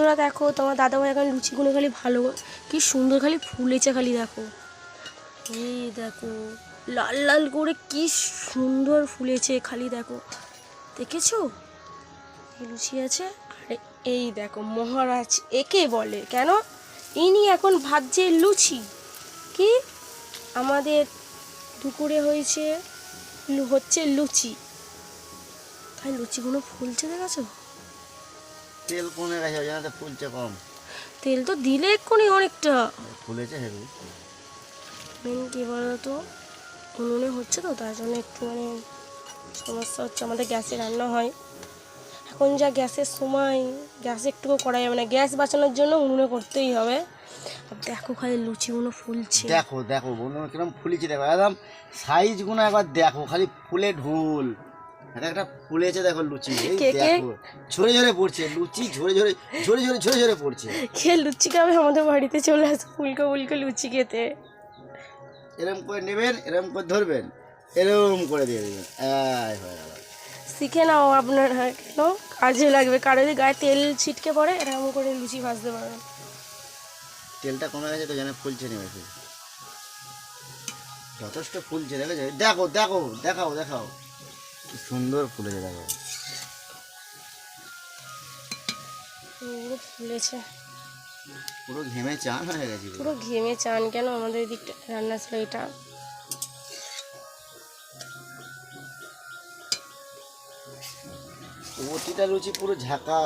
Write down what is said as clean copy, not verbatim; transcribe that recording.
বন্ধুরা দেখো তোমার দাদাভাই এখন লুচিগুলো খালি ভালো কি সুন্দর খালি ফুলেছে, খালি দেখো, এই দেখো লাল লাল করে কি সুন্দর ফুলেছে, খালি দেখো, দেখেছো? এই লুচি আছে। আর এই দেখো মহারাজ একে বলে কেন, ইনি এখন ভাজছে লুচি। কি আমাদের দুপুরে হচ্ছে লুচি, তাই লুচিগুলো ফুলছে, দেখেছো? তেল কমে গেছে, ওই জন্য তো ফুলছে কম। তেল তো দিলে এক্ষুনি অনেকটা ফুলেছে হেভি। মেন কী বলতো, উনুনে হচ্ছে তো তার জন্য একটু মানে সমস্যা হচ্ছে। আমাদের গ্যাসে রান্না হয়, এখন যা গ্যাসের সময়, গ্যাসে একটুকু করা যাবে না, গ্যাস বাঁচানোর জন্য উনুনে করতেই হবে। আর দেখো খালি লুচিগুলো ফুলছে, দেখো দেখো বন্ধু কিরকম ফুলেছে, দেখো একদম সাইজগুলো একবার দেখো, খালি ফুলে ঢোল। একটা ফুলেছে দেখো লুচি, এই কে কে দেখো ঝরে ঝরে পড়ছে লুচি, ঝরে ঝরে ঝরে ঝরে ঝরে ঝরে পড়ছে। কে লুচি খাবে আমাদের বাড়িতে চলে আসে ফুলকো ফুলকো লুচি খেতে। এরম করে নেবেন, এরম করে ধরবেন, এরম করে দিয়ে দেবেন, হয়ে গেল। শিখে নাও আপনার, কেন কাজে লাগবে, কারো যদি গায়ে তেল ছিটকে পড়ে এরকম করে লুচি ভাজতে পারবেন। তেলটা কমে গেছে তো যেন ফুলছে নেমেছে, যথেষ্ট ফুলছে, দেখেছো? দেখো দেখো দেখাও দেখাও কি সুন্দর ফুলেছে, দেখো পুরো ফুলেছে, পুরো ঘেমে চান হয়ে গেছে পুরো। পুরো ঘেমে চান কেন, আমাদের এদিকটা রান্না ছিল এটা। প্রতিটা লুচি পুরো ঝাঁকা।